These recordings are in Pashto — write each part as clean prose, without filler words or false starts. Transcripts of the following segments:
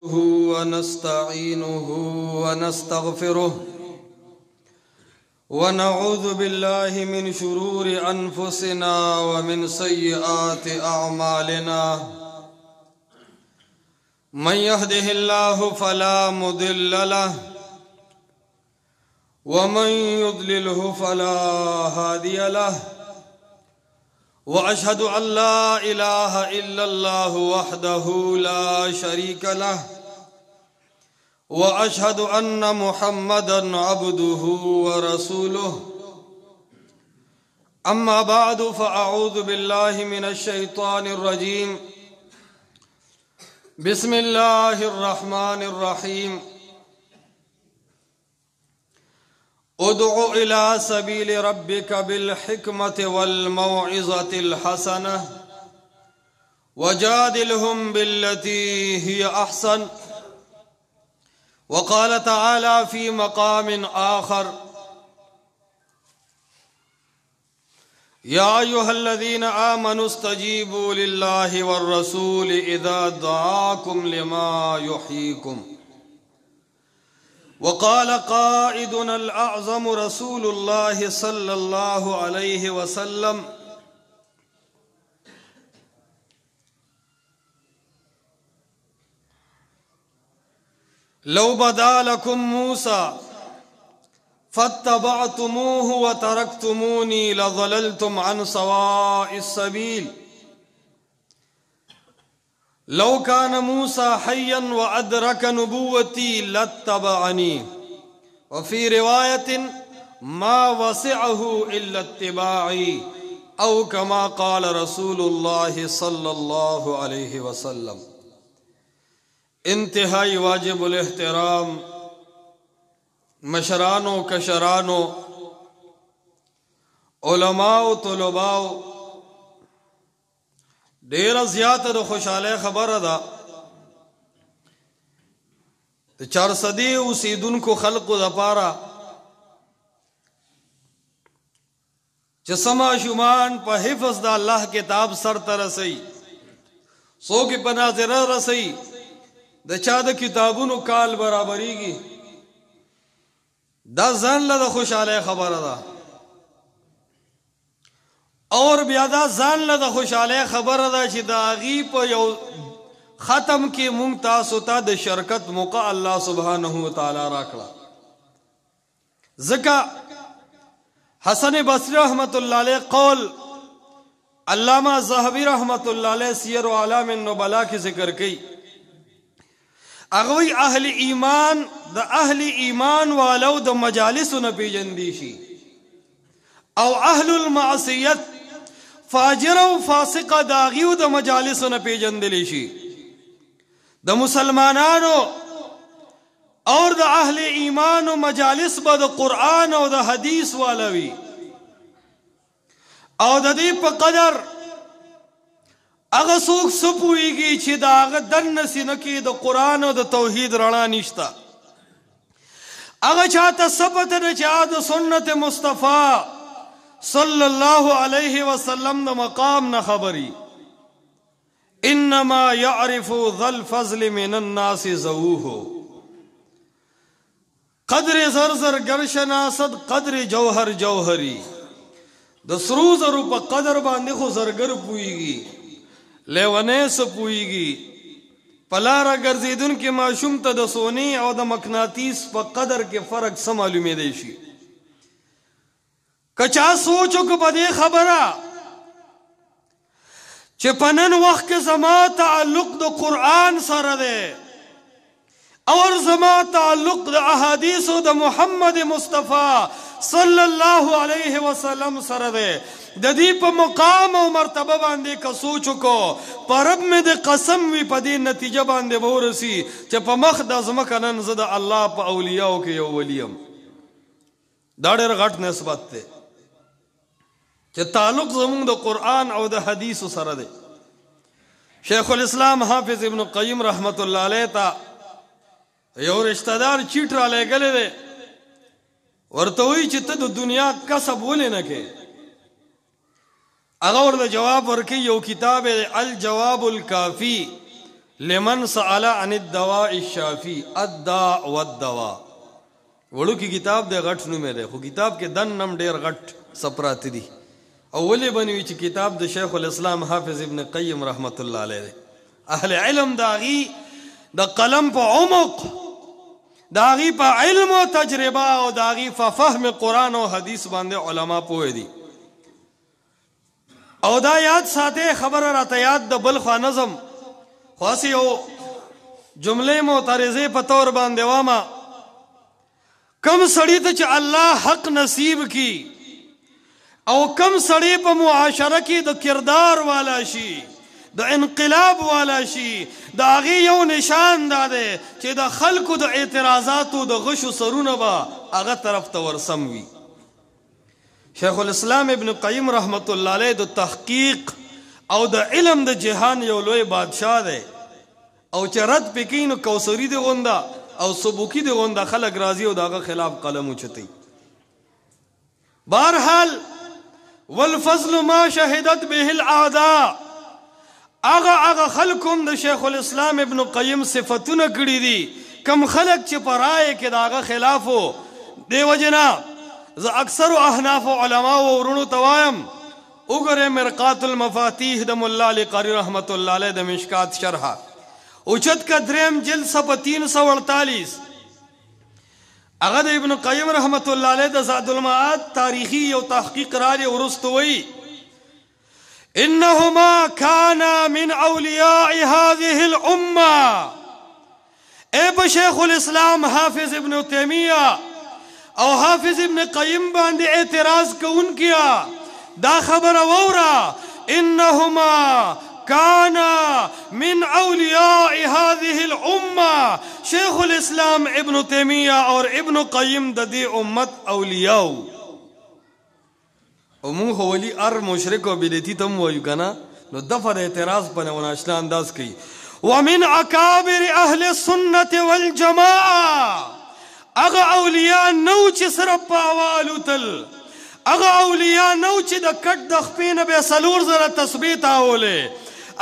ونستعينه ونستغفره ونعوذ بالله من شرور أنفسنا ومن سيئات أعمالنا من يهده الله فلا مضل له ومن يضلله فلا هادي له وأشهد أن لا إله إلا الله وحده لا شريك له وأشهد أن محمدًا عبده ورسوله أما بعد فأعوذ بالله من الشيطان الرجيم بسم الله الرحمن الرحيم ادع إلى سبيل ربك بالحكمة والموعظة الحسنة وجادلهم بالتي هي أحسن. وقال تعالى في مقام آخر يا أيها الذين آمنوا استجيبوا لله والرسول إذا دعاكم لما يحييكم. وقال قائدنا الأعظم رسول الله صلى الله عليه وسلم لو بدا لكم موسى فاتبعتموه وتركتموني لضللتم عن سواء السبيل. لو كان موسى حيا وأدرك نبوتي لاتبعني. وفي رواية ما وسعه إلا اتباعي أو كما قال رسول الله صلى الله عليه وسلم. انتہائی واجب الاحترام مشرانو کشرانو علماء طلباء ډیر زیات د خوشاله خبره ده د 400 اوسیدونکو خلقو د پاره چې سما شومان په حفظ د الله کتاب سر تر رسي سو کې پناظره رسي د چا د کتابونو کال برابرېږي دا ځان له خوشاله خبره ده اور بیا دا ځان له خوشاله خبره ده چې دا غي په یو ختم کې مونږ تاسو ته د شرکت موقع الله سبحانه و تعالی راکړه. ځکه حسن بصری رحمت الله علیه قول علامہ ذهبی رحمت الله علیه سیر اعلام النبلاء کې ذکر کړي اغوی اهل ایمان د اهل ایمان والو د مجالس نه پیجندي شي او اهل المعصیت فاجر او فاسق داغیو د مجالس نه پیجندل شي. د مسلمانانو اور د اهل ایمان او مجالس به د قران او د حدیث والوي او د دې په قدر اغه څوک سپويږي چې دا هغه دنه سینه کې د قران او د توحید رڼا نشتا اغه چاته ثبت نه چې د سنت مصطفی صلی الله علیه وسلم د مقام نه خبري انما يعرف ذا الفضل من الناس ذووه قدر زرزر گرشنا صد قدر جوهر جوهری د سرو زرو په قدر باندې خو زرګر پويږي لیونه سپویږي پلارا ګرځیدون کې ماشوم ته د سونی او د مقناطیس په قدر کې فرق سم معلومې دی شي. کچا سوچو کو په دې خبره چې پنن وخت کې زما تعلق د قران سره دی اور زما تعلق د احادیث د محمد مصطفی صلی الله علیه وسلم سره دی. د دې په مقام او مرتبه باندې که سوچ کو پرب مې د قسم وی په دې نتیجه باندې ورسی چې په مخ د ازمکه نن زده الله په اولیاء کې یو ولیم. دا ډېر غټ نسبت ده چې تعلق زموږ د قران او د حدیث سره دی. شیخ الاسلام حافظ ابن قیم رحمت الله علیه تا یو رشتہ دار چیټ را لګلې ده ورته وی چې ته د دنیا کسب ولې نه کې اگر ورته جواب ورکي یو کتاب الجواب الکافی لمن سأل عن الدواء الشافي الداء والدواء وړو کې کتاب د غټ نوم دی خو کتاب کې دن نم ډیر غټ سپرات دي اولې بنوي چې کتاب د شیخ الاسلام حافظ ابن قیم رحمت الله علیه اهل علم داغي د قلم په عمق داغي په علم او تجربه او داغي په فهم قران او حدیث باندې علما پوهې دي او دا یاد ساته خبر راته یاد د بل خوا نظم خاص یو جمله معترضه په تور باندې واما کم سړی ته چې الله حق نصیب کی او کم سړی په معاشره کې د کردار والا شي د انقلاب والا شي د هغه یو نشان ده چې د خلکو د اعتراضاتو د غشو سرونه به هغه طرف ته ورسم وي شیخ الاسلام ابن قیم رحمت الله علیه د تحقیق او د علم د جهان یو لوی بادشاہ دی او چې رد پکې نو کوثری دی غوندا او سبوکی دی غوندا خلک راضی او داغه خلاف قلم اوچتي بهرحال والفضل ما شهدت به الاعداء اغه خلکم د شیخ الاسلام ابن قیم صفاتونه کړی دي کم خلک چې پرای کې داغه خلافو دی وجنا ز اکثر احناف علما او ورونو توایم وګره مرقات المفاتيح د مولا علی قاری رحمت الله علیه د مشکات شرح اوچت کا دریم جلد صفحه 348 اغه د ابن قیم رحمت الله علیه د زاد المعاد تاریخی او تحقیق راړي ورستوي انهما كانا من اولیاء هذه الامه ابو شیخ الاسلام حافظ ابن تیمیہ او حافظ ابن قیم باندې اعتراض کوونکیا دا خبر وورا انهما كانا من اولیاء هذه الامه شیخ الاسلام ابن تیمیہ اور ابن قیم د دې امت اولیاء او موږ ولی ار مشرک او بدعتي تم وایو کنه نو دفر اعتراض په ناشنا انداز کوي ومن اکابر اهل السنه والجماعه اغه اولیاء نو چې صرف په اوالو تل اغه اولیاء نو چې د کټ د خپینه به سلور زره تسبیح تاوله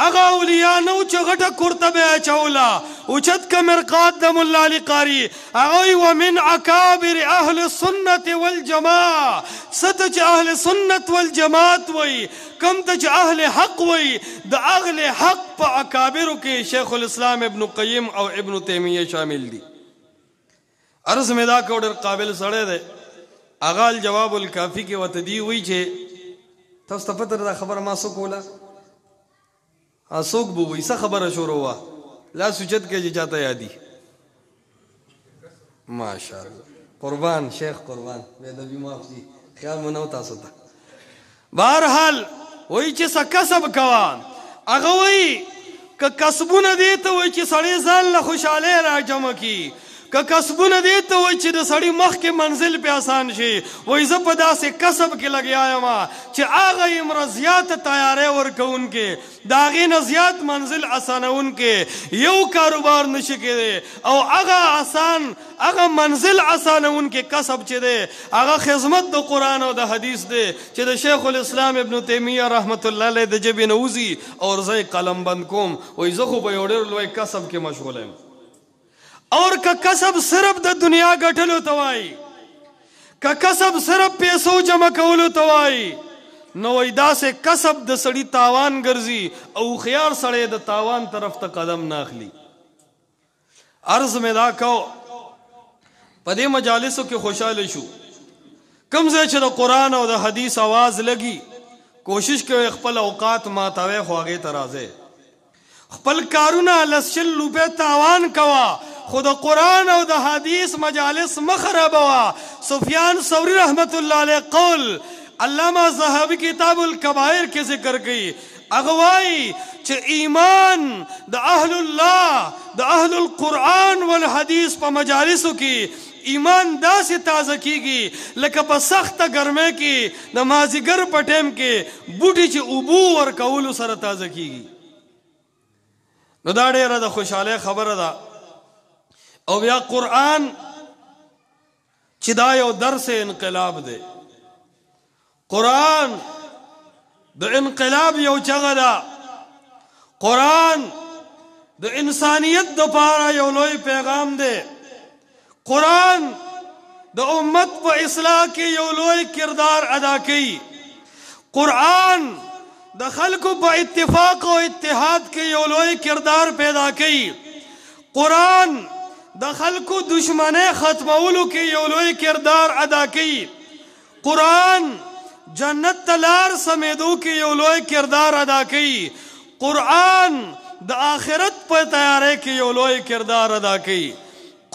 اغه اولیاء نو چې غټه کورته به چولا اوچت ک مرقات د مولا علی قاری اغه ومن اکابر اهل السنه والجماعه ست اهل السنه والجماعت وای کم ته اهل حق وای د اهل حق په اکابر کې شیخ الاسلام ابن قیم او ابن تیمیہ شامل دي عرض میں دا کوډر قابل سړی دی اغال جواب الکافی کې وتدی وی چې تاسو ته پته دا خبره ما سو کوله اسوک بو وی څه خبره شروع وا لا سوچت کې چاته یادی ماشاءالله قربان شیخ قربان به د بي معافي خیال مونږ تاسو ته بهرحال وی چې څه کسب کوا اغه وی ک کسبونه دي ته وی چې سړی ځان له خوشاله را جمع کی که کسبونه دي ته وای چې د سړی مخ کې منزل په آسان شي وای زه په داسې کسب کې لګیا یم چې هغه امرضیات تیارې ورکون کې دا غي نه زیات منزل آسانون کې یو کاروبار نشي کېده او هغه منزل آسانون کې کسب چې ده هغه خدمت د قران او د حدیث ده چې د شیخ الاسلام ابن تیمیہ رحمت الله علیه د جبی نوزی اور زې قلم بند کوم وای زه خو به وړر لوی کسب کې مشغول یم اور کا کسب صرف د دنیا ګټلو توای کا کسب صرف پیسو جمع کولو توای نو ایدا سے کسب د سړی تاوان ګرځي او خيار سړی د تاوان طرف ته قدم ناخلی عرض میں دا کو پدې مجالسو کې خوشاله شو کم ځای چې د قران او د حدیث आवाज لګي کوشش کوي خپل اوقات ماتاوي خوغه ترازه خپل کارونه لسل لوبه تاوان کوا خود قرآن او د حدیث مجالس مخربوا سفیان ثوری رحمت الله علیه قول علامہ ذهبی کتاب الکبائر کې ذکر کړي اغوای چې ایمان د اهل الله د اهل القرآن والحدیث په مجالسو کې ایمان داسې تازه کیږي لکه په سخته ګرمه کې د مازیګر په ټیم کې بوټي چې اوبو ور کول سره تازه کیږي نو دا ډیره د خوشاله خبره ده او بیا قرآن چې دا یو درس انقلاب دی قرآن د انقلاب یو چغه ده قرآن د انسانیت د پاره یو لوی پیغام دی. قرآن د امت په اصلاح کې یو لوی کردار ادا کوي. قرآن د خلکو په اتفاق او اتحاد کې یو لوی کردار پیدا کوي. قرآن د خلکو دشمنۍ ختمولو کې یو لوی کردار ادا کوي. قرآن جنت ته لار سمیدو کې یو لوی کردار ادا کوي. قرآن د آخرت په تیاری کې یو لوی کردار ادا کوي.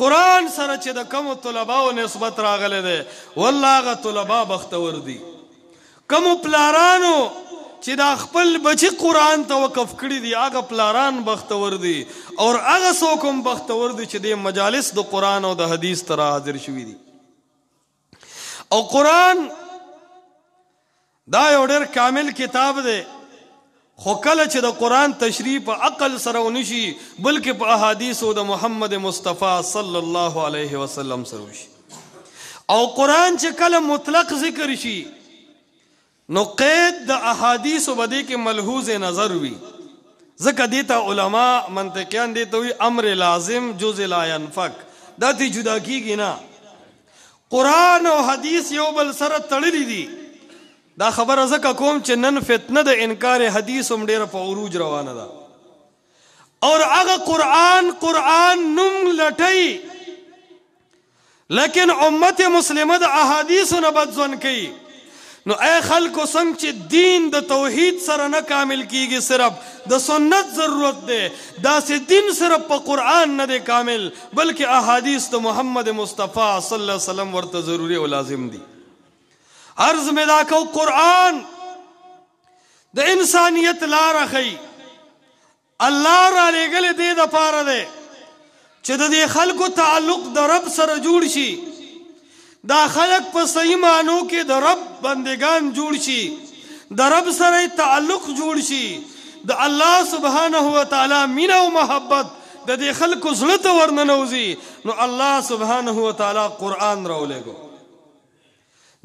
قرآن سره چې د کومو طلباو نسبت راغلی دی والله هغه طلبا بختور دي. کومو پلارانو چې دا خپل بچی قرآن ته وقف کړي دي هغه پلاران بختور دي، اور هغه څوک هم بختور دي چې د مجالس د قرآن او د حدیث ته حاضر شوي دي. او قرآن دا یو ډېر کامل کتاب دی، خو کله چې د قرآن تشریح په عقل سره ونشي بلکې په احادیثو د محمد مصطفی صلی الله علیه وسلم سره وشي. او قرآن چې کله مطلق ذکر شي نو قید د احادیثو به دې کې ملحوظ نظر وي. ځکه دې ته علما منطقیان دې ته وي امر لازم جزء لا ينفک، دا تی جدا کیږي نه. قرآن او حدیث یو بل سره تړلي دي. دا خبره ځکه کوم چې نن فتنه د انکار حدیث هم ډېره په عروج روانه ده. اور هغه قرآن نوم لټوي لیکن امت مسلمه د احادیثو نه بد ځون کوي. نو اے خلکو څنګه چې دین د توحید سره نه کامل کیږي، صرف د سنت ضرورت دی، داسې دین صرف په قرآن نه دی کامل بلکې احادیث د محمد مصطفی صلی الله علیه وسلم ورته ضروری او لازم دي. عرض میں دا کو قرآن د انسانیت لاره ښیي. الله را لېږلی دی دپاره دی چې د دې خلکو تعلق د رب سره جوړ شي، دا خلق په صحیح معنو کې د رب بندگان جوړ شي، د رب سره تعلق جوړ شي، د الله سبحانه و تعالی مینه او محبت د دې خلکو زړه ته ورننوځي. نو الله سبحانه و تعالی قرآن راولېږو.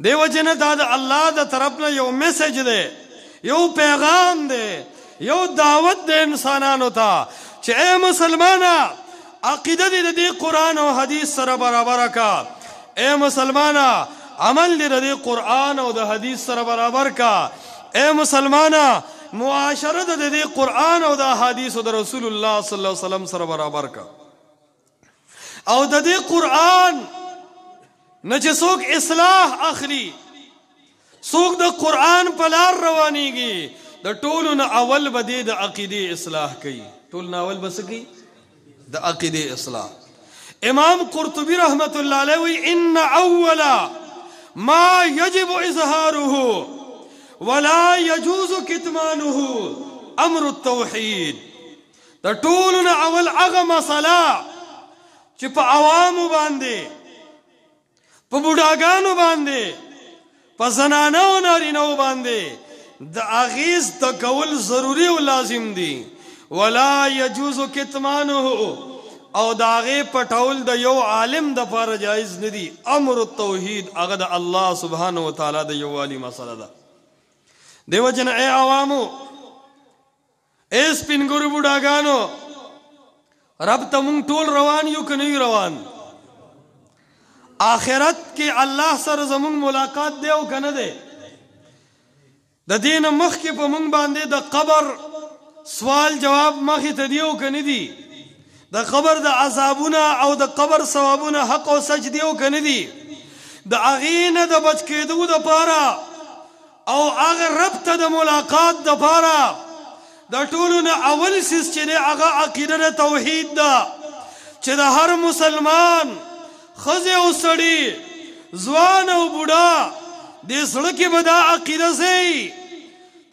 دیو جن دا د الله د طرف نه یو میسج دی، یو پیغام دی، یو دعوت د انسانانو ته چې اے مسلمانه عقیده دې د دې قرآن او حدیث سره برابر کا. اے مسلمانه عمل دې د دې قرآن او د حدیث سره برابر کا. اے مسلمانه معاشره د دې قرآن او د حدیث او د رسول الله صلی الله علیه وسلم سره برابر کا. او د دې قرآن نه چې څوک اصلاح اخلي، څوک د قرآن په لار روانېږي، د ټولو نه اول به دې د عقیدې اصلاح کوي. ټول نه اول به څه کوي؟ د عقیدې اصلاح. امام قرطبی رحمت الله علیه وی ان اول ما یجب اظهاره ولا يجوز کتمانه امر التوحید. د ټولو نه اول هغه مسله چې په عوامو باندې، په بوډاګانو باندې، په زنانو او نارینهو باندې د اغیز د کول ضروری او لازم دي. ولا يجوز کتمانه او د هغې پټول د یو عالم د پاره جایز نه دي. امر التوحید هغه د الله سبحانه و تعالی د یووالي مسله ده. دیو جن اے عوامو، اے سپینګورو بوډاګانو، رب ته مونږ ټول روان یو که نه یو روان؟ آخرت کې الله سره زمونږ ملاقات دی او که نه دی؟ د دې نه مخکې په مونږ باندې د قبر سوال جواب مخې ته دی او که نه دی؟ د قبر د عذابونه او د قبر ثوابونه حق او سچ دی او که نه دی؟ د هغې نه د بچ کېدو دپاره او هغه رب ته د ملاقات دپاره د ټولو نه اول څیز چې دی هغه عقیده د توحید ده، چې د هر مسلمان ښځې او سړي، ځوان او بوډا دې زړه کې به دا عقیده ځي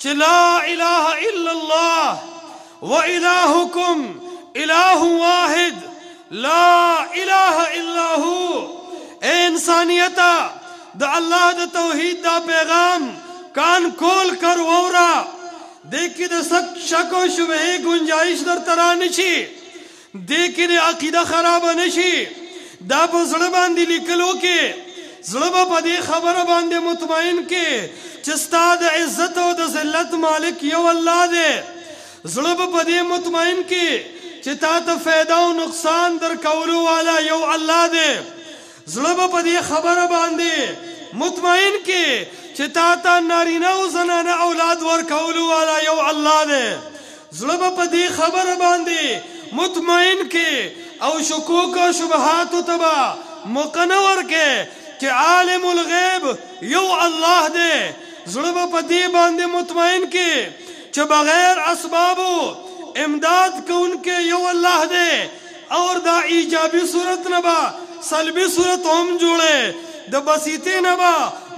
چې لا اله الا الله و الهکم الہ واحد لا الہ الا هو. اے انسانیتا د الله د توحید دا پیغام کان کول کر وورا. دیکھ د شک و شبهه گنجائش در ترا نشي، دیکھ د عقیده خراب نشي. دا په زړه باندې لیکلو کې زړه به په دې خبره باندې مطمئن کې چې ستا د عزت او د ذلت مالک یو الله دی. زړه به په دې مطمئن کې چې تا ته فایده او نقصان در کولو والا یو الله دی. زړه به په دې خبره باندې مطمئن کې چې تا ته نارینه او زنانه اولاد ورکولو والا یو الله دی. زړه به په دې خبره باندې مطمئن کې او شکوک او شبهاتو ته به موقع نه ورکې چې عالم الغیب یو الله دی. زړه به په دې باندې مطمئن کې چې بغیر اسبابو امداد کوونکې یو الله دی. اور دا ایجابی صورت نه به سلبی صورت هم جوړه، د بسیطه نه به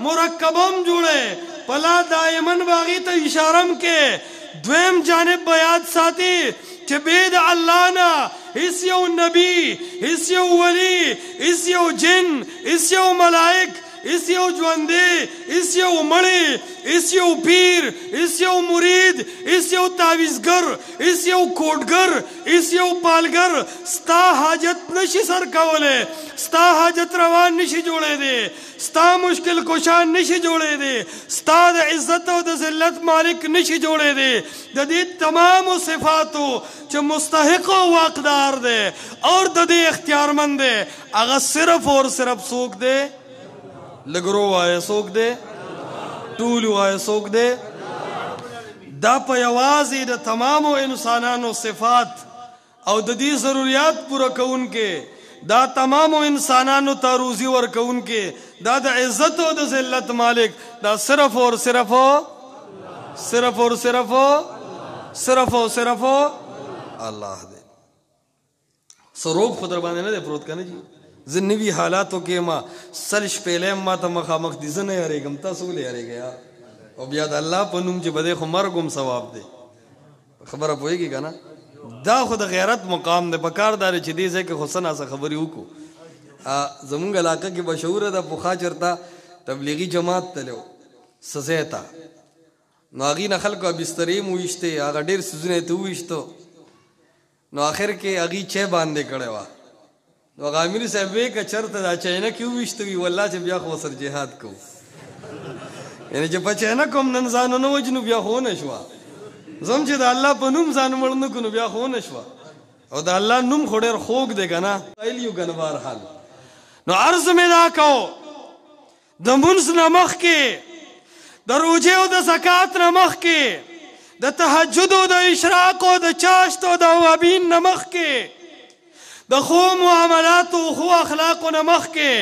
مرکب هم جوړه. پلا دائما باغی ته اشارم کې دویم جانب بیاد ساتي چې بيد الله نه هیڅ یو نبی، هیڅ یو ولی، هیڅ یو جن، هیڅ یو ملائک، هیڅ یو ژوندی، هیڅ یو مړی، هیڅ یو پیر، هیڅ یو مرید، هیڅ یو تعویذګر، هیڅ یو کوډګر، هیڅ یو پالګر ستا حاجت نشي سر کوله، ستا حاجت روان نشي جوړې دي، ستا مشکل کوشان نشي جوړې دي، ستا د عزت او د ذلت مالک نشي جوړې دي. د دې تمام صفاتو چې مستحق او واقدار دی اور د دې اختیارمند دی هغه صرف اور صرف څوک دی؟ لګرو وای څوک دی؟ ټول وای څوک دی؟ دا په یوازې د تمامو انسانانو صفات او د دې ضرورت پوره کوونکې، دا تمامو انسانانو ته روزي ورکوونکې، دا د عزت او د ذلت مالک، دا صرف اور صرف صرف اور صرف صرف اور صرف الله دی. سروب خود باندې نه دی پروت کنه جی. زنوی حالاتو کې ما سرش پیلم ما ته مخامخ دي زنه یریګم تاسو ولې یریګیا او بیا د الله په نوم چې بده خو مرګم ثواب دی. خبره پوهیږي کنه دا خو د غیرت مقام دی. پکاردار چې دې ځکه حسن اسه خبري وکړو. زمونږ علاقه کې مشهور ده پوخا چرتا تبلیغی جماعت تلو سزیتا نو هغې نه خلکو بسترې مو ویشتې هغه ډېر څیزونه یې ته وویشتو نو آخر کې هغې چای باندې کړې وه. نو هغه امیر صاحب وی که چېرته دا چاینک یې وویشته وي والله چې بیا خو ورسره جهاد کوو. یعنې چې په چاینک هم نن ځان ونه وجنو بیا خو ونه شوه. زم چې د الله په نوم ځان مړ نه کړو بیا خو ونه شوه. او د الله نوم خو ډېر خوږ دی که نه قایل یو که نه بهرحال. نو عرض مې دا کو د مونځ نه مخکې د روجې او د زکات نه مخکې د تهجد او د اشراق او د چاشت او د اوابین نه مخکې د خو معاملاتو خو اخلاقو نه مخکې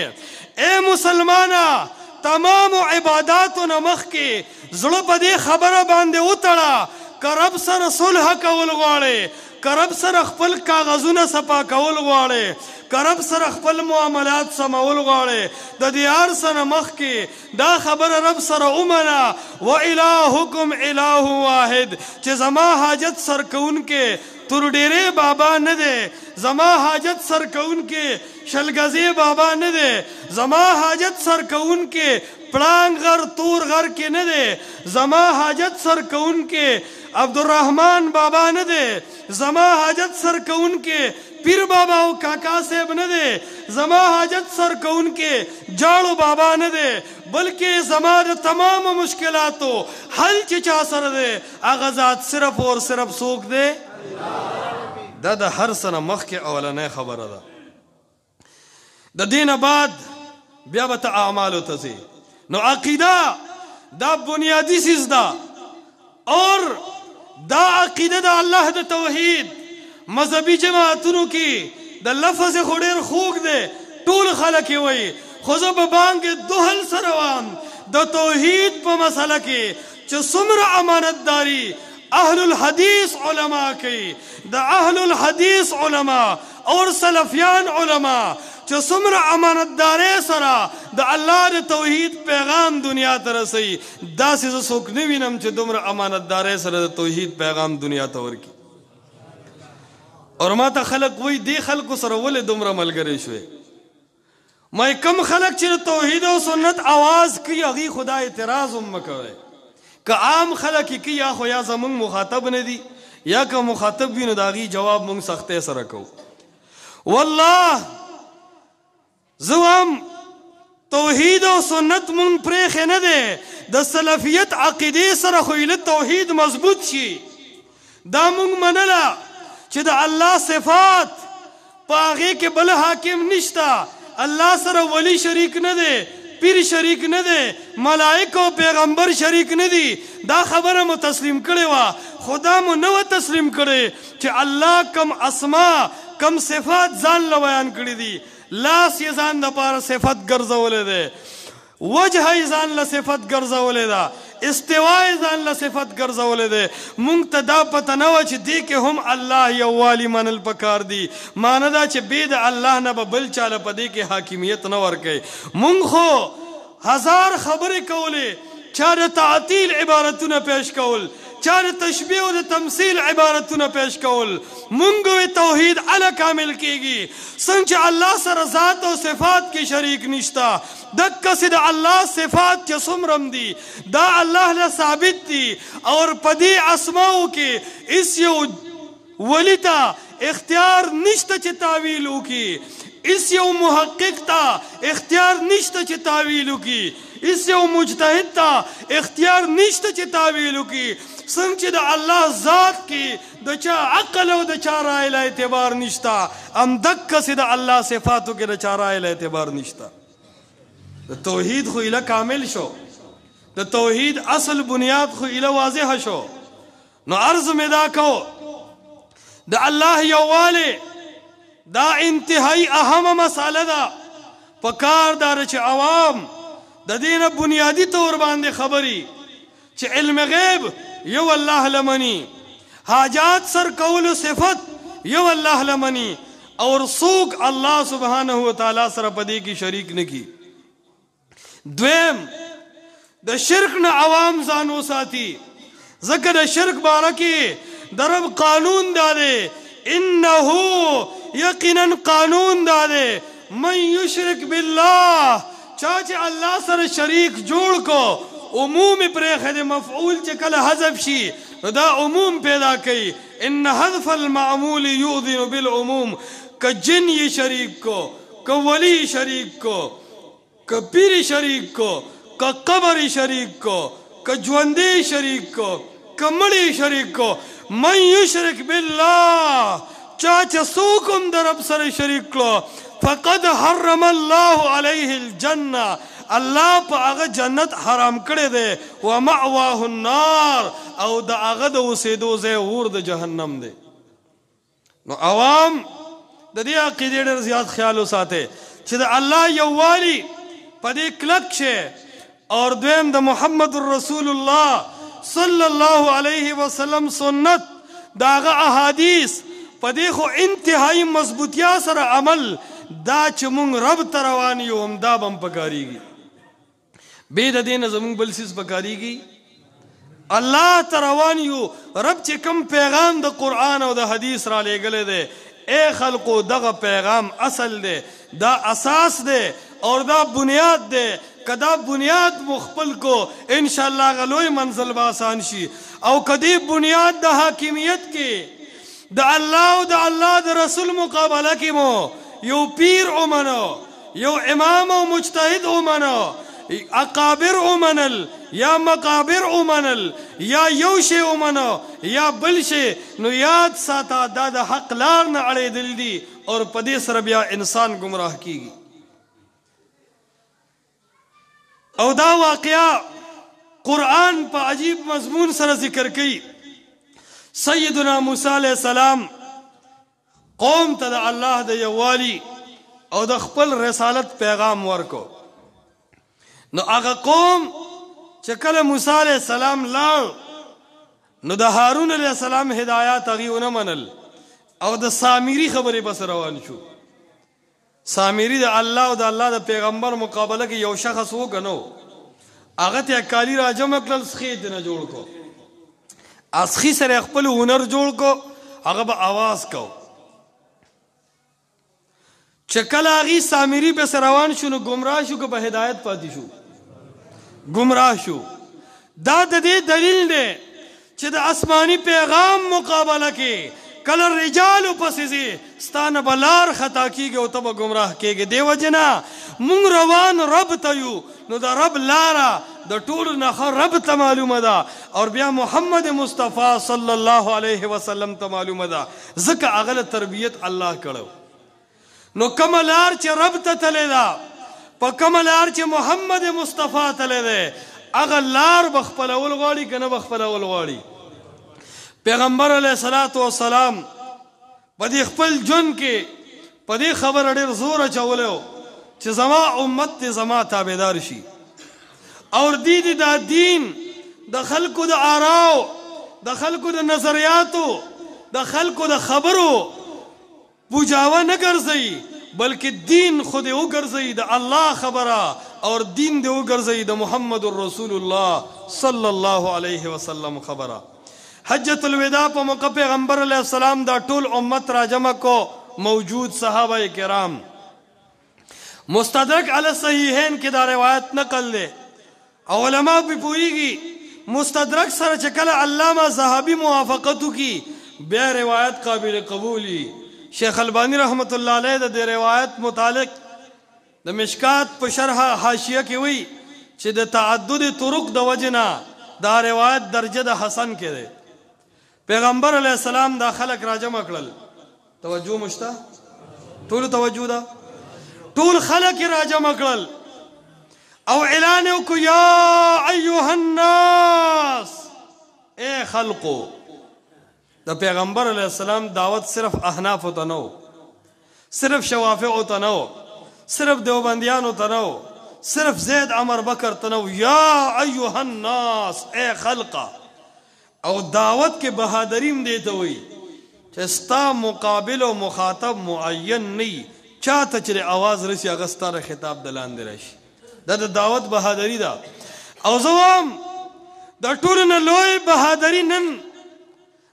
اے مسلمانه تمام عباداتو نه مخکې زړه په دې خبره باندې وتړه که رب سره صلح کول غواړې، که رب سره خپل کاغذونه صفا کول غواړې، که رب سره خپل معاملات سمول غواړې، د دې هر څه نه مخکې دا خبره رب سره ومنه وإلهکم اله واحد چې زما حاجت سر کوونکې تر ډیرې بابا نه دی، زما حاجت سر کوونکې شلګزی بابا نه دی، زما حاجت سر کوونکې پړانګ غر تور غر کې نه دی، زما حاجت سر کوونکې عبدالرحمن بابا نه دی، زما حاجت سر کوونکې پیر بابا او کاکا صاحب نه دی، زما حاجت سر کوونکې جاړو بابا نه دی، بلکې زما د تمام مشکلاتو حل چې چا سره دی هغه ذات صرف اور صرف څوک دی؟ دا د هر څه نه مخکې اولنۍ خبره ده. د دې نه بعد بیا به ته اعمالو ته ځې. نو عقیده دا بنیادی چیز ده اور دا عقیده د الله د توحید مذهبي جماعتونو کې د لفظ خو ډېر خوږ دی ټول خلک یې وایي خو زه به بانګې دوهل سره وایم د توحید په مسله کې چې څومره امانتداري اهل الحدیث علما کوي، د اهل الحدیث علما اور سلفیان علما چې څومره امانتدارۍ سره د الله د توحید پیغام دنیا ته رسوي داسې زه څوک نه وینم چې دومره امانتدارۍ سره د توحید پیغام دنیا ته ورکړي. اور ما ته خلک وایي دې خلکو سره ولې دومره ملګری شوې؟ ما کم خلک چې د توحید او سنت آواز کوي هغې خدا اعتراض هم مه کوئ. که عام خلک یې کوي یا خو یا زمونږ مخاطب نه دي یا که مخاطب وي نو د هغې جواب مونږ سختۍ سره کوو. والله زه وایم توحید او سنت مونږ پرېښې نه دی د سلفیت عقیدې سره خو ایله توحید مضبوط شي. دا مونږ منله چې د الله صفات په هغې کې بل حاکم نشته. الله سره ولی شریک نه دی، پیر شریک نه دی، ملائک او پیغمبر شریک نه دي. دا خبره مو تسلیم کړې وه، خدا مو نه وه تسلیم کړې چې الله کم اسما کم صفات ځان له بیان کړي دي. لاس یې ځان دپاره صفت ګرځولی دی، وجه یې ځان له صفت ګرځولی ده، استوا یې ځان له صفت ګرځولی دی. مونږ ته دا پته نه وه چې دې کې هم الله یووالي منل پکار دي. معنی دا چې بې د الله نه به بل چاله په دې کې حاکمیت نه ورکوي. مونږ خو هزار خبرې کولې، چا د تعطیل عبارتونه پیش کول، چا د تشبیه او د تمثیل عبارتونه پیش کول. مونږ وی توحید علی کامل کیږي څنګه چې الله سره ذات او صفات کې شریک نشته. دکسې د الله صفات چې څومره دي دا الله له ثابت دي، اور په دې اسماو کې هیڅ یو ولی ته اختیار نشته چې تعویل وکړي، هیڅ یو محقق ته اختیار نشته چې تعویل وکړي، هیڅ یو مجتهد ته اختیار نشته چې تعویل وکړي. څنګه چې د الله ذات کې د چا عقل او د چا رای له اعتبار نشته، همدکسې د الله صفاتو کې د چا رای له اعتبار نشته. د توحید خو ایله کامل شو، د توحید اصل بنیاد خو ایله واضح شو. نو عرض مې دا کو د الله یووالی دا انتهایی اهمه مسئله ده. پکار داره چې عوام د دې نه بنیادي طور باندې خبري چې علم غیب یو الله لمني، حاجات سر کولو صفت یو الله لمني، اور څوک الله سبحانه وتعالی سره په دې کې شریک نه کی. دویم د شرک نه عوام ځان وساتي، ځکه د شرک باره کې د رب قانون دا دی، انه یقینا قانون دا دی من یشرک بالله، چا چې الله سره شریک جوړ کو عموم پرېښی دی، مفعول چې کله حذف شي نو دا عموم پیدا کوي. ان حذف المعمول یؤذن بالعموم. که جن یې شریک کو، که ولی شریک کو، که پیر شریک کو، که قبر شریک کو، که ژوندی شریک کو، که مړی شریک کو. من یشرک بالله، چا چې څوک هم د رب سره شریک کړو فقد حرم الله علیه الجنه، الله په هغه جنت حرام کړی دی، ومأواه النار، او د هغه د اوسېدو ځای اور د جهنم دی. نو عوام د دې عقیدې ډېر زیات خیال وساتئ چې د الله یووالي په دې کلک شي، اور دویم د محمد رسول الله صلی الله علیه وسلم سنت د هغه احادیث په دې خو انتهایی مضبوطیا سره عمل دا چې مونږ رب ته روان یو همدا به هم پکارېږي. بې د دې نه زمونږ بل څیز پکارېږي. الله ته روان یو، رب چې کوم پیغام د قرآن او د حدیث را لېږلی دی، اے خلقو دغه پیغام اصل دی، دا اساس دی اور دا بنیاد دی. که دا بنیاد مخبل کو انشاءاللہ غلوی منزل با آسان شي. او کدی بنیاد د حاکمیت کې د الله او د الله د رسول مقابله کې مو یو پیر اومنو، یو امام او مجتهد اومنو، اقابر اومنل یا مقابر اومنل یا یو شی اومنو یا بل شی، نو یاد ساته دا د حق لار نه اړېدل دي، اور په دې سره بیا انسان گمراه کیږي. او دا واقعا قرآن په عجیب مضمون سره ذکر کوي. سیدنا موسی علیہ السلام قوم ته د الله د یووالي او د خپل رسالت پیغام ورکو. نو هغه قوم چې کله موسی علیہ السلام لاړ نو د هارون علیہ السلام هدایات هغوی ونه منل او د سامری خبرې بس روان شو. سامری د الله او د الله د پیغمبر مقابله کې یو شخص وګنو، هغه ته کالی را جمع کړل، سخی دې نه جوړ کو، اسخی سره خپل هنر جوړ کو، هغه به आवाज کو. چې کله هغې سامری پسې روان شو نو ګمراه شو که په هدایت پاتې شو؟ ګمراه شو. دا د دې دلیل دی چې د آسماني پیغام مقابله کې کله رجالو پسې ځې ستانه به لار خطا کېږي او ته به ګمراه کېږي. دې وجې نه مونږ روان رب ته یو، نو د رب لاره د ټولو نه ښه رب ته معلومه ده او بیا محمد مصطفی صلی الله علیه وسلم ته معلومه ده ځکه هغه له تربیت الله کړو. نو کومه لار چې رب ته تللی ده په کومه لار چې محمد مصطفی تللی دی هغه لار به خپلول غواړي که نه به خپلول غواړي. پیغمبر علیه الصلاة والسلام په دې خپل ژوند کې په دې خبره ډېر زور اچولی و چې زما امت دې زما تابعدار شي او دې دا دین د خلکو د آراو د خلکو د نظریاتو د خلکو د خبرو پوجاوه نه ګرځوي بلکې دین خود یې وګرځوي د الله خبره اور دین دې وګرځوي د محمد رسول الله صلی الله علیه وسلم خبره. حجت الوداع په موقع پیغمبر علیه السلام دا ټول امت راجمع کو موجود صحابه کرام. مستدرک علی الصحیحین کې دا روایت نقل دی او علما په پوریږي مستدرک سره چې کله علامه ذهبی موافقتو کی بیا روایت قابل قبولی. شیخ البانی رحمت الله علیه د روایت متعلق د مشکات په شرح حاشیه کې وی چې د تعدد طرق د وجنا دا روایت درجه د حسن کې ده. پیغمبر علیه السلام دا خلق راجمع کړل. توجه مشته ټول توجه ده ټول خلق راجمع کړل او اعلان وکړ یا ایها الناس اے خلقو. د پیغمبر علیه السلام دعوت صرف احناف ته نه صرف شوافع ته نه صرف دیوبندیانو ته نه صرف زید عمر بکر ته نه یا ایها الناس اے خلقا. او دعوت کې بہادریم دیته وي چې ستا مقابل او مخاطب معین نه چاته چې आवाज رسي هغه ستاره خطاب د لاندې راشي. دا د دعوت بہادری ده او زوام د ټولو نه لوی بہادری نن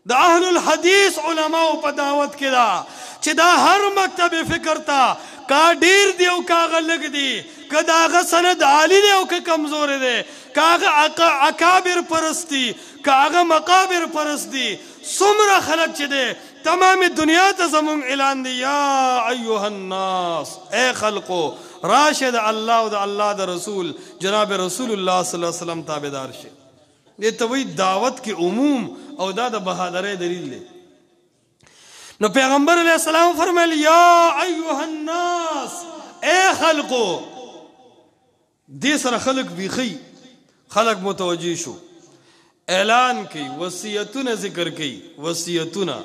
د اهل الحدیث علماء په دعوت کې ده چې دا هر مکتب فکر ته کا ډیر دی او کا غلګ دی که دا هغه سند عالی دی او که کمزور دی که هغه اکابر پرستی که هغه مقابر پرستی څومره خلک چې دی تمام دنیا ته زمون اعلان دی یا ایها الناس اے خلقو راشد الله او د الله د رسول جناب رسول الله صلی الله علیه وسلم تابعدار شي. دې ته وی دعوت کې عموم او دا د بہادرۍ دلیل دی. نو پیغمبر علیہ السلام فرمایل یا ایها الناس اے خلقو. دې سره خلق بیخي خلق متوجه شو اعلان کی وصیتونه ذکر کی وصیتونه.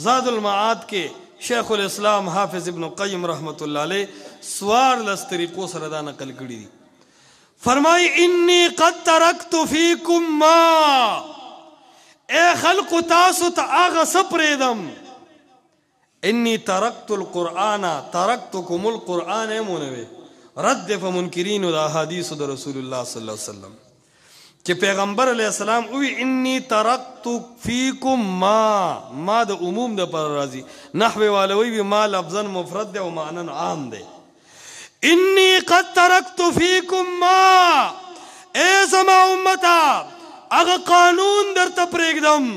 زاد المعاد کې شیخ الاسلام حافظ ابن قیم رحمت الله علیه سوار لس طریقو سره دا نقل کړی دي. فرمای انی قد ترکت فیکم ما اے خلق تاسو ته هغه څه پرېږدم انی ترکت القرآن ترکتکم القرآن مونوي رد په منکرینو د احادیثو د رسول الله صلی الله علیه وسلم چې پیغمبر علیه السلام وی انی ترکت فیکم ما د عموم د پر راضی نحوی والوی ما لفظا مفرد او معنی عام دی. انی قد ترکت فیکم ما اے زما امتا اغا قانون در تا پریگدم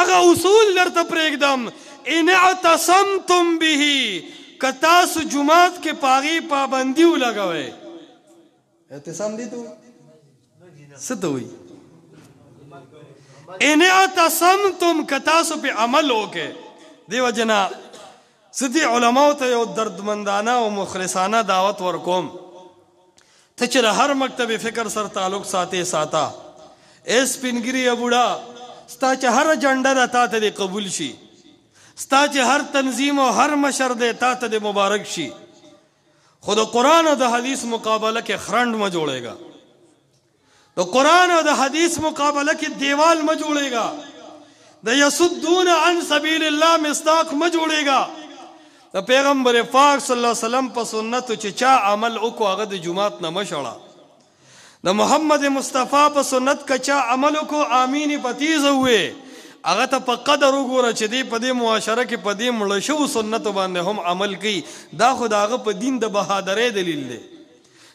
اغا اصول در تا پریگدم ان اعتصمتم به کتاس جماعت کے پاغی پابندیو لگوئے. اعتصام دی تو ستوئی ان اعتصمتم کتاسو پہ عمل ہو کے دیو جنا سدی علماء ته یو دردمندانه او مخلصانه دعوت ورکوم ته چې هر مکتب فکر سره تعلق ساته اس پنګری ابوډا ستا چې هر جنډه د تا ته قبول شي ستا چې هر تنظیم او هر مشر د تا ته مبارک شي. خود قرآن او د حدیث مقابله کې خرند ما جوړेगा د قرآن او د حدیث مقابله کې دیوال ما جوړेगा د یصدون عن سبیل الله مصداق ما جوړेगा. د پیغمبر پاک صلی الله علیه وسلم په سنت چې چا عمل وکړو هغه د جمعات نه مشړه. د محمد مصطفی په سنت کا چا عمل وکړو امین پتیز وې هغه ته په قدر وګوره چې دی په دې معاشره کې په دې مړ شو سنت باندې هم عمل کوي. دا خو د هغه په دین د بهادرۍ دلیل دی.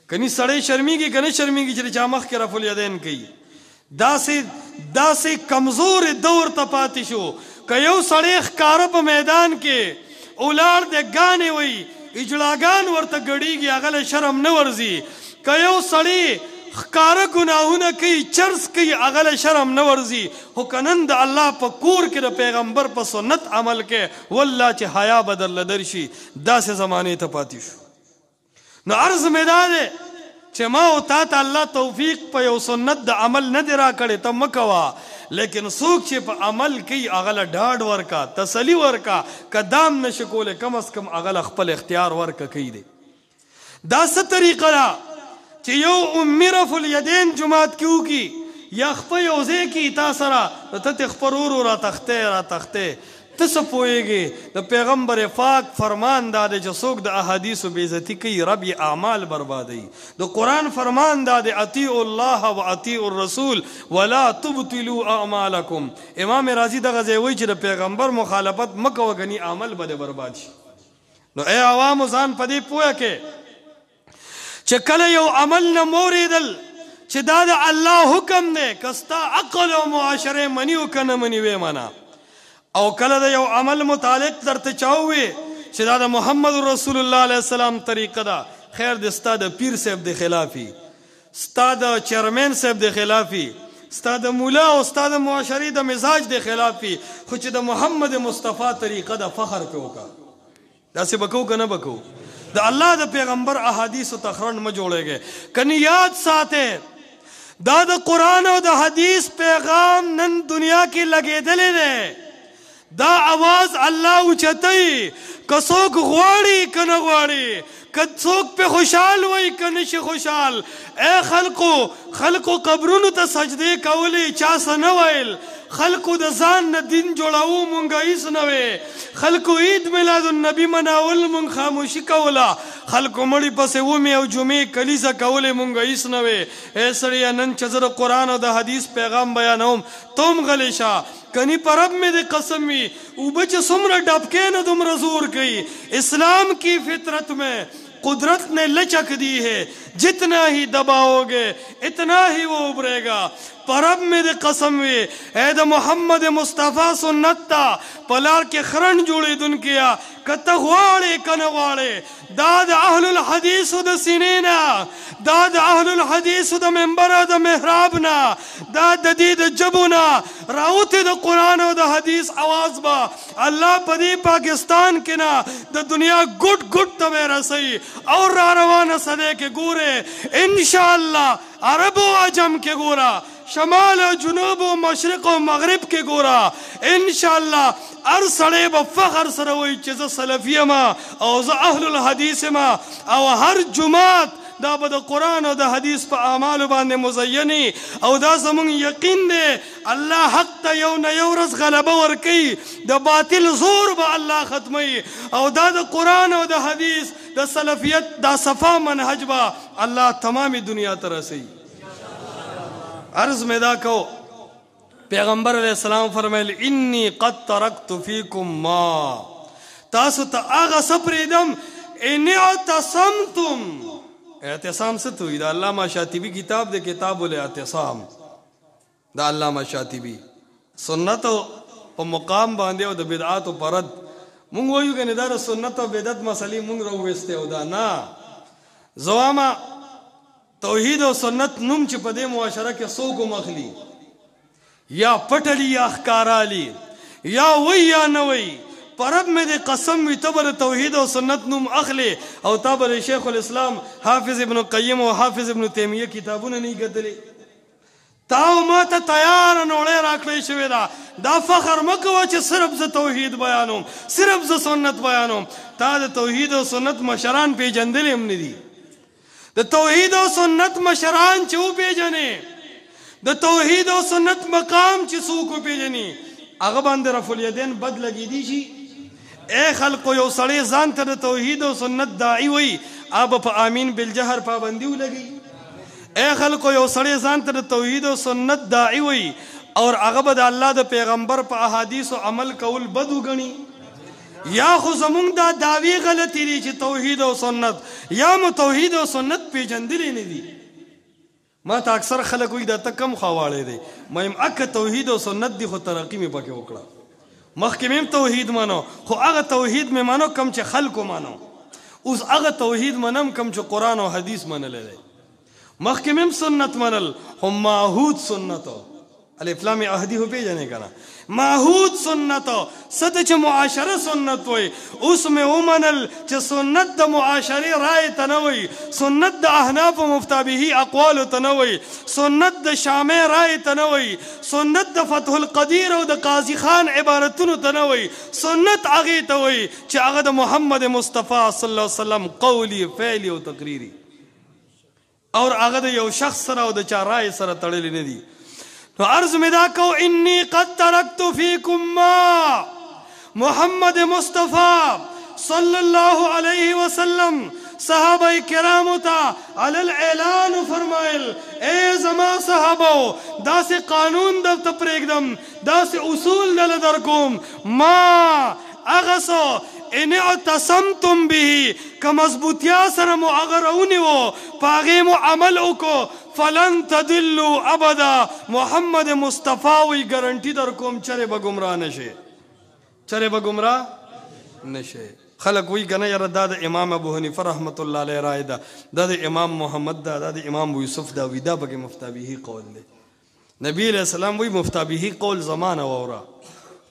کني سړی شرمېږي کنه شرمېږي چې چا مخ کې رفع الیدین کوي. داسې کمزور دور ته پاتې شو که یو سړی ښکاره په میدان کې اولار د غانې وي اجلاګان ورته غړیږي هغه له شرم نه ورزي. که یو سړی خکاره ګناهونه کوي چرس کوي هغه له شرم نه ورځي خو که نن د الله په کور کې د پیغمبر په سنت عمل کې والله چې حیا به درله درشي داسې زمانې ته پاتې شو. نو عرض مې دا دی چې ما او تا ته الله توفیق په یو سنت د عمل نه دی راکړی ته مه کوه لیکن څوک چې په عمل کوي هغه له ډاډ ورکا تسلي ورکا که دام نشي کولی کم از کم هغه له خپل اختیار ورکه کوي دی. دا څه طریقه ده چې یو امي رفع الیدین جماعت کې وکړي یا خپه یو ځای کې تا سره ته تې خپل ورو را تختې ته څه پوهېږې د پیغمبر پاک فرمان دا دی چې څوک د احادیثو بېعزتي کوي رب یې اعمال بربادوي. د قرآن فرمان دا دی اطیعوا الله و اطیعوا الرسول ولا تبطلوا اعمالکم. امام راضي دغه ځای وایي چې د پیغمبر مخالفت مه کوه ګنې عمل به دې برباد شي. نو ای عوامو ځان په دې پوهه کې چې کله یو عمل نه موریدل چې دا د الله حکم دی که ستا عقل او معاشرې مني او که نه مني ویې منه او کله د یو عمل متعلق درته چا ووایي چې دا د محمد رسول الله علیه السلام طریقه ده خیر د ستا د پیر صاحب د خلافي ستا د چیرمین صاحب د خلافي ستا د مولا او ستا د معاشرې د مزاج د خلافي خو چې د محمد مصطفی طریقه ده فخر پې وکړه داسې به کوو که نه به کوو. د الله د پیغمبر احادیثو ته خرنډ مه جوړېږئ کنی یاد ساتئ دا د قرآن او د حدیث پیغام نن دنیا کې لګېدلی دی دا आवाज الله اوچتوي که څوک غواړي که نه غواړي که څوک پې خوشحال وي که نشي خوشحال. ای خلقو قبرونو ته سجدې کولې چا څه نه ویل خلقو د ځان نه دین جوړاو مونږ هیڅ نه وی خلقو عید میلاد النبي مناول مونږ خاموشي کوله خلقو مړي پسې ومې او جمعې کلیسه کولې مونږ هیڅ نه وی. ای سړیه نن چې زه د قرآن او د حدیث پیغام بیانوم ته هم غلی شه کنی پر رب میں دے قسم وی اوبه چې څومره ډبکې نه دومره زور کوي. اسلام کی فطرت میں قدرت نے لچک دی ہے جتنا ہی دباؤ گے اتنا ہی وہ ابھرے گا. پرب میں دے قسم وی اے دا محمد مصطفیٰ سنت تا پلار کے خرن جوڑی دن کیا کتا غواړي کنه غواړي دا د اهل الحدیث د سینینا دا د اهل الحدیث د منبر د محراب نا دا د دې د جبونا راوته د قران او د حدیث आवाज با الله پدی پاکستان کې نا د دنیا ګډ ګډ ته رسي اور را روانه سده کې ګوره ان شاء الله عرب او عجم کې ګورا شمال و جنوب و مشرق و مغرب کے گورا انشاءاللہ ار سڑے با فخر سروئی چیز سلفی ما او زا اہل الحدیث ما او ہر جماعت دا با دا قرآن و دا حدیث پا اعمال باندے مزینی او دا زمان یقین دے اللہ حق تا یو نیورس غلبہ ورکی دا باطل زور با اللہ ختمی او دا قرآن و دا حدیث دا سلفیت دا صفا منحج با اللہ تمامی دنیا ترسی. عرض میں دا کو پیغمبر علیہ السلام فرمائل انی قد ترکت فیکم ما تاسو تا آغا سپریدم انی اعتصمتم. اعتصام سے توی دا علامہ شاطبی کتاب دے کتاب الاعتصام دا علامہ شاطبی سنتو پا مقام باندے و دا بدعاتو پرد مونگ ویو کہ ندار سنتو بدعت مسئلی مونگ رویستے و دا نا زواما توحید و سنت نم چې په دې معاشره کې څوک مخلی یا پټلی یا ښکارالی یا وی یا نه وی پرب مې دې قسم وي ته به د توحید او سنت نوم اخلی او تا به د شیخ الاسلام حافظ ابن قیم او حافظ ابن تیمیه کتابونه نه کتلي تا او ما ته تیار نوړی راکړی شوې ده. دا فخر مه کوه چې صرف زه توحید بیانوم صرف زه سنت بیانوم. تا د توحید او سنت مشران پیژندلي هم نه دي. د توحید او سنت مشران چې وپیژنې د توحید او سنت مقام چې څوک وپیژني هغه باندې رفع الیدین بد لګېدي شي. اے خلقو یو سړی ځان ته د توحید او سنت داعی وي هغه په امین بالجهر پابندي ولګي. اے خلقو یو سړی ځان ته د توحید او سنت داعی وي اور هغه به د الله د پیغمبر په احادیثو عمل کول بد وګڼي. یا خو زمونږ دا دعوی غلطی دی چې توحید او سنت یا مو توحید او سنت پیژندلی نه دي. ما ته اکثر خلک وایي دا ته کم خواړی دی ما یم اکه توحید او سنت دی خو ترقي مې پکې وکړه مخکې مې توحید منو خو هغه توحید مې منو کم چې خلکو منو اوس هغه توحید منم کم چې قرآن او حدیث منلی دی. مخکمم سنت منل هم ماهود سنتو الف لام عهدی هو پیژنې کنه ماهود سنتو ست چې معاشره سنت وي اوس مې ومنل چې سنت د معاشري رائے تنوي سنت د احناف مفتابهي اقوال تنوي سنت د شامع رائے تنوي سنت د فتح القدیر او د قاضي خان عبارتونو تنوي سنت هغه ته وي چې هغه د محمد مصطفی صلی الله علیه وسلم قولی فعلی او تقریری اور هغه د یو شخص سره او د چا رائے سره تړلې نه دي تو عرض میں دا کو انی قد ترکت فیکم ما محمد مصطفیٰ صلی اللہ علیہ وسلم صحابہ کرام تا علی الاعلان فرمائل اے زما صحابو دا سے قانون دا تپریگدم دا سے اصول دل درکوم ما اغسو ان اعتصمتم به کمضبوطیا سره مو اغرونی و پاغه مو عمل وکو فلن تدلوا ابدا محمد مصطفی وی ګارانټي در کوم چره به گمراه نشه چره به گمراه نشه خلق وی کنه یاره دا د امام ابو حنیفه رحمت الله علیه رائے دا د امام محمد دا د امام ابو یوسف دا وی دا بګه مفتابهی قول دی نبی علیہ السلام وی مفتابهی قول زمانه وورا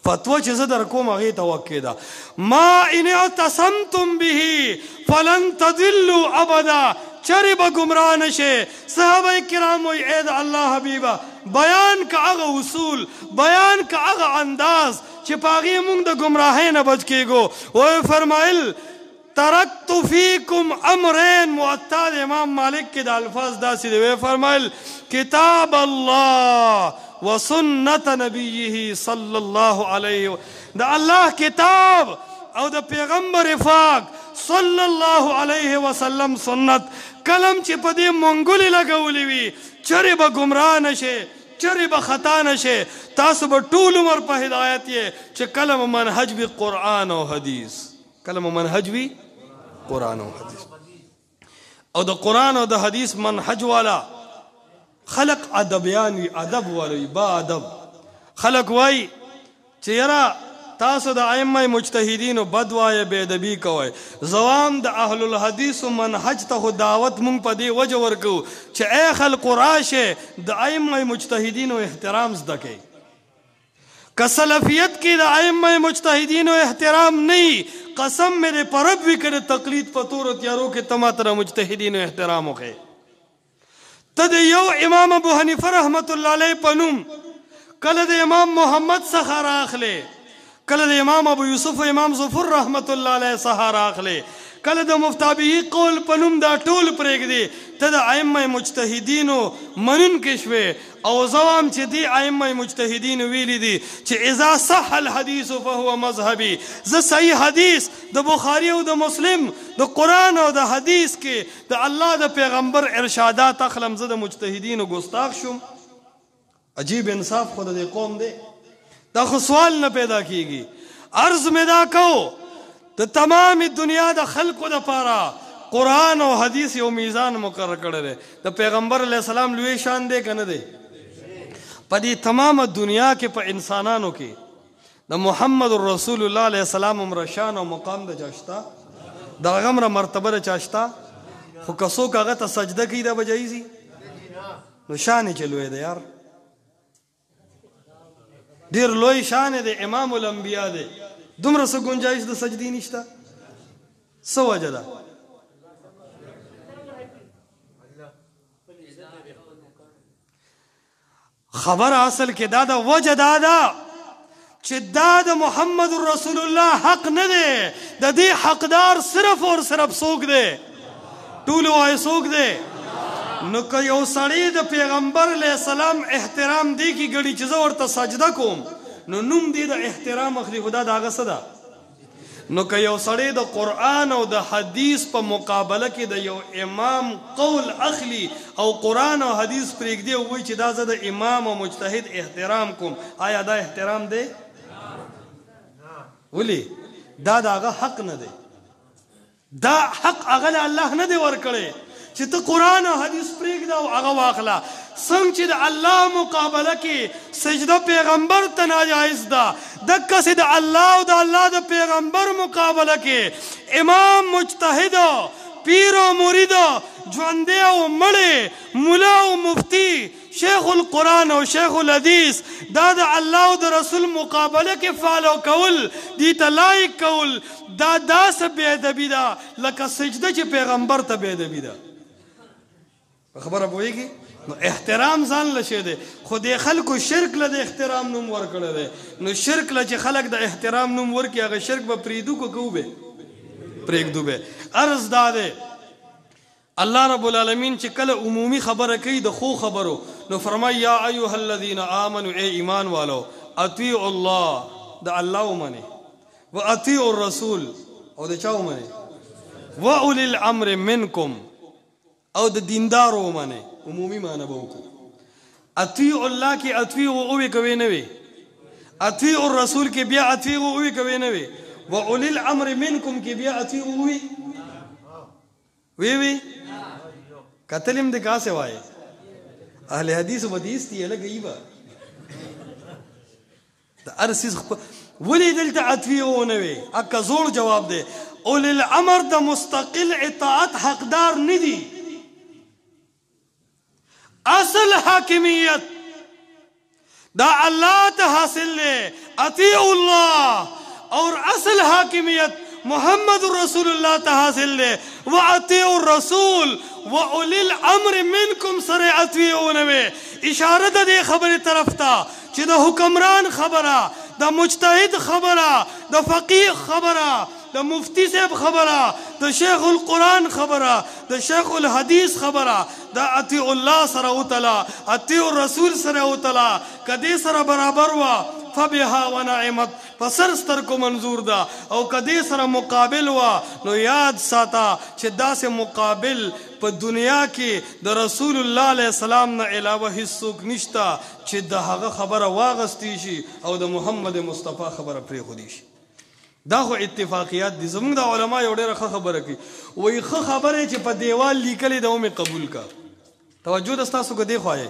فتوا چې زه در کوم هغه توقع ده ما ان اعتصمتم به فلن تضلوا ابدا چرې به ګمراه نشئ صحابه کرام وایي اے د الله حبیبه بیان که هغه اصول بیان که هغه انداز چې په هغې موږ د ګمراهۍ نه بچ کېږو وایي فرمایل ترکت فیکم امرین معطا د امام مالک کې د الفاظ داسې دی وایي فرمایل کتاب الله وسنت نبیه صلی الله علیه د الله کتاب او د پیغمبر پاک صلی الله علیه وسلم سنت کلم چې په دې منګولې لګولې وي چرې به ګمراه نشئ چرې به خطا نشئ تاسو به ټول عمر په هدایت یې چې کله مو منهج وي قرآن او حدیث کله مو منهج وي قرآن او حدیث او د قرآن او د حدیث منهج والا خلق ادبیان وي ادب والا با ادب خلق وای چې یاره تاسو د ائمه مجتهدینو بد وایه بې ادبي کوئ زوام د اهل الحدیث منهج ته دعوت مونږ په دې وجه ورکو چې ای خلقو راشه د ائمه مجتهدینو احترام زده کړئ که سلفیت کې د ائمه مجتهدینو احترام نه قسم میرے پرب وی کړه تقلید په تور تیارو کې تماتره مجتهدینو احترام وکړئ ته د یو امام ابو حنیفه رحمت الله علیه په نوم کله د امام محمد څخه راخلی کله د امام ابو یوسف و امام ظفر رحمت الله علیه څخه راخلی کله د مفتابهی قول په نوم دا ټول پرېږدي ته د ائمه مجتهدینو منونکی شوې او زوام چې دی ائمه مجتهدینو ویلي دي چې اذا صح الحدیث فهو مذهبي زه صحیح حدیث د بخاري او د مسلم د قرآن او د حدیث کې د الله د پیغمبر ارشادات اخلم زه د مجتهدینو ګستاخ شم عجیب انصاف خود د قوم دی دا خو سوال نه پیدا کیږي عرض میں دا کو د تمام دنیا د خلقو د پاره قرآن او حدیث یو میزان مقرر کړی دی د پیغمبر علیه السلام لوی شان دی که نه دی په دې تمام دنیا کې په انسانانو کې د محمد رسول الله علیه السلام عمره شان او مقام د چاشتا د هغه عمره مرتبه د چاشتا خو که څوک هغه ته سجده کوي دا به جایز نو شان یې چې لوی دی یار ډیر لوی شان دی امام الانبیا دی دومره څه ګنجایش د سجدې نشته څه وجه ده خبر اصل کې دا د وجه دا ده چې دا د محمد رسول الله حق نه دی د دې حقدار صرف اور صرف څوک دی ټول وایي څوک دی نو که یو سړی د پیغمبر علیه السلام احترام دی کې ګڼي چې زه ورته سجده کوم نو نوم دی د احترام اخلي خدا د هغه څه ده نو که یو سړی د قرآن او د حدیث په مقابله کې د یو امام قول اخلي او قرآن او حدیث پرېږدي او وایي چې دا زه د امام او مجتهد احترام کوم آیا دا احترام دی ولې دا د هغه حق نه دی دا حق هغه له الله نه دی ورکړی چې ته قرآن او حدیث پرېږده او هغه واخله څنګه چې د الله مقابله کې سجده پیغمبر ته ناجایز ده دقسې د الله او د الله د پیغمبر مقابله کې امام مجتهد پیر او مرید ژوندی او مړی ملا او مفتی شیخ القرآن او شیخ الحدیث دا د الله او د رسول مقابله کې فالو کول دي ته لایق کول دا داسې بې ادبي ده لکه سجده چې پیغمبر ته بې ادبي ده. په خبره پوهېږي؟ نو احترام ځان له شی دی خو دې خلکو شرک له د احترام نوم ورکړی دی. نو شرک له چې خلک د احترام نوم ورکړي هغه شرک به پرېږدو که کوو به پرېږدو به. عرض دا دی الله رب العالمین چې کله عمومي خبره کوي د خو خبرو نو فرمایي یا ایها الذین آمنوا ای ایمان والو اطیعوا الله د الله ومنئ و اطیعوا الرسول او د چا ومنئ و اولی الامر منکم او د دیندارو ومنئ. عمومي معنی به وکړو. اطیعوا الله کې اطیعوا اوې کوي نه وي اطیعوا الرسول کې بیا اطیعوا اوې کوي نه وي و اولی الامر منکم کې بیا اطیعوا اوې وی کتلیم د کاسه وایي اهل حدیث و حدیث دی لکه ایبا د ارسیز ولی دلته اطیعوا نه وي اکا زوړ جواب دی. اولی الامر د مستقل اطاعت حقدار نه دي. اصل حاکمیت دا اللہ تا حاصل لے اطیعوا اللہ اور اصل حاکمیت محمد رسول اللہ تا حاصل لے وَأَطِيعُوا الرَّسُولِ وَأُولِي الْأَمْرِ مِنْكُمْ سر اطیعوا نوے. اشارہ دا دے خبر طرف تا چی دا حکمران خبرہ دا مجتہد خبرہ دا فقیح خبرہ دا مفتی صاحب خبرہ دا شیخ القرآن خبرہ دا شیخ الحدیث خبرہ دا اطیعوا اللہ سر اوتلا اطیعوا الرسول سر اوتلا کدی سر برابر وا فبها ونعمت پسر ستر کو منظور دا او کدی سر مقابل وا نو یاد ساتا چې داسې مقابل په دنیا کې د رسول الله علیه السلام نه علاوه هیڅوک نشتا چې د هغه خبره واغستی شي او د محمد مصطفی خبره پرېښودی شي. دا خو اتفاقیات دي. زمونږ د علما یو ډېره ښه خبره کوي وایي ښه خبره چې په دیوال لیکلې ده مې قبول کا. توجه ده ستاسو که دی خوا یې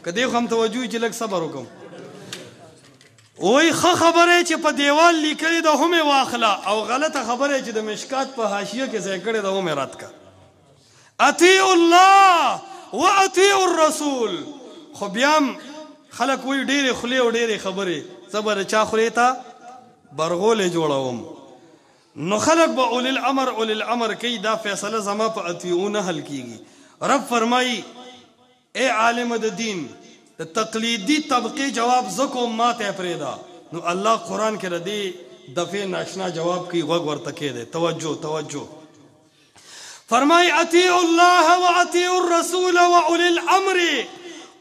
که دی خو هم توجه وي چې لږ صبر وکړم. وایي ښه خبره چې په دیوال لیکلې ده هم یې واخله او غلطه خبره چې د مشکات په حاشیه کې ځای کړې ده هم یې رد کړه. اطیعوا الله و اطیعوا الرسول. خو بیا هم خلک وایي ډېرې خولې او ډېرې خبرې زه به د چا خولې ته برغول جوړوم. نو خلق با اولی الامر کی دا فیصله زما په اطیعوا نه حل کیږي. رب فرمائی اے عالم د دین د تقلیدی طبقه جواب زکو ما ته پریدا. نو الله قرآن کې ردی دفعه ناشنا جواب کی غوږ ورته کې ده. توجه فرمائی اطیعوا الله و اطیعوا الرسول و اولی الامر.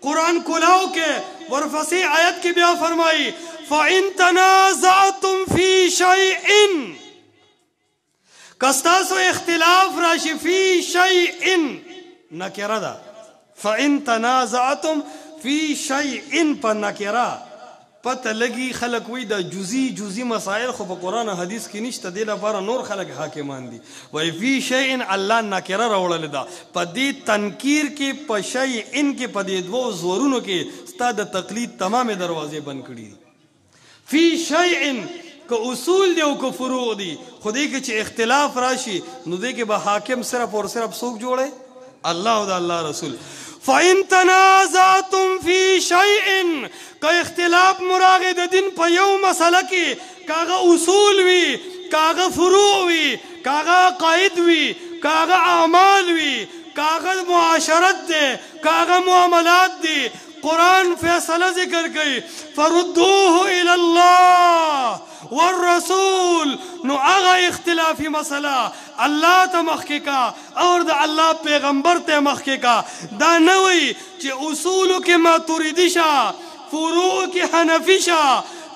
قرآن کلاو کې ورفسی آیت کې بیا فرمائی فَإِن تَنَازَعْتُمْ فِي شَيْءٍ کستاسو اختلاف راشی فی شیئن نکره دا. فَإِن تَنَازَعْتُمْ فِي شَيْءٍ پا نکره پتہ لگی خلق وی دا جزی مسائل خو په قرآن حدیث کی نشتا دی لپاره نور خلق حاکمان دی. وی فی شیئن اللہ نکره روڑل دا پا دی تنکیر کی پا شیئن کی پا دی دو زورونو کی ستا دا تقلید تمام دروازے بند کری دی. فی شیئن که اصول دی او که فروع دی خودی که چه اختلاف راشی نو دی که با حاکم صرف اور صرف سوک جوڑے اللہ و دا اللہ رسول. فَإِن تَنَازَعْتُمْ فِي شَيْءٍ که اختلاف مراغ د دین په یو مسئلہ کی کاغا اصول وی کاغا فروع وی کاغا قائد وی کاغا اعمال وی کاغا معاشرت دے کاغا معاملات دی قرآن فیصلہ ذکر گئی فردوه الى اللہ والرسول. نو آغا اختلافی مسئلہ اللہ تا مخی کا اور دا اللہ پیغمبر تا مخی کا دا نوی چی اصولو کی ماتوریدی شا فروع کی حنفی شا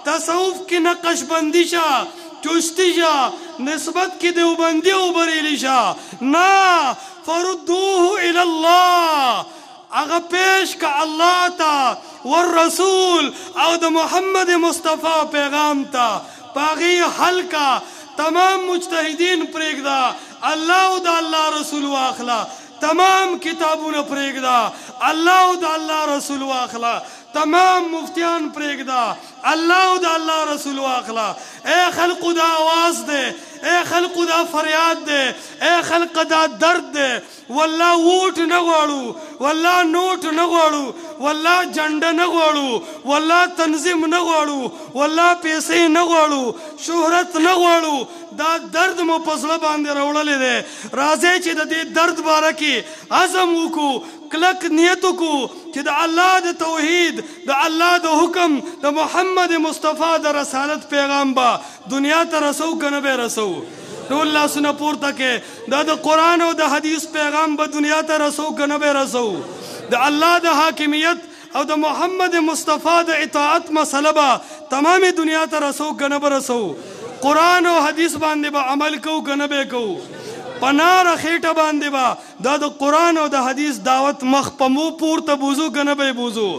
تصوف کی نقش بندی شا چشتی شا نسبت کی دیوبندی و بریلی شا نا فردوه الى اللہ اغا پیش کا اللہ تا والرسول او دا محمد مصطفیٰ پیغام تا پاغی حل کا تمام مجتہدین پریگ دا اللہ دا اللہ رسول واخلا تمام کتابون پریگ دا اللہ دا اللہ رسول واخلا تمام مفتیان پریگ دا اللہ دا اللہ رسول واخلا. اے خلق دا آواز دے اے خلق دا فریاد دے، اے خلق دا درد دے. والله ووٹ نه غواړو، والله نوٹ نه غواړو، والله جنډه نه غواړو، والله تنظیم نه غواړو، والله پیسې نه غواړو، شهرت نه غواړو. دا درد مو په زړه باندې راوړلی دی. راځئ چې د دې درد باره کې عزم وکړو، کلک نیت وکړو چې د الله د توحید، د الله د حکم، د محمد مصطفی د رسالت پیغام به دنیا ته رسو که نه به رسو. ټول لاسونه پورته کې دا د قرآن او د حدیث پیغام به دنیا ته رسو که نه به رسو. د الله د حاکمیت او د محمد مصطفی د اطاعت مسله به تمام دنیا ته رسو که نه به رسو. قرآن او حدیث باندې به عمل کوو که نه به کوو. په ناره خېټه باندې به دا د قرآن او د حدیث دعوت مخ په مو پورته بوزو که نه به بوزو.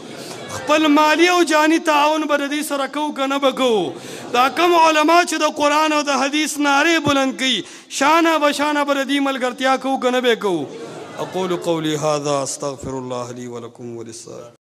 خپل مالی او جانی تعاون به د دې سره کوو که نه به کوو. دا کم علما چې د قرآن او د حدیث نارې بلند کوي، شانه بشانه به د دې ملګرتیا کوو که نه به کوو. اقول قولي هذا استغفر الله لي ولكم وللسائر.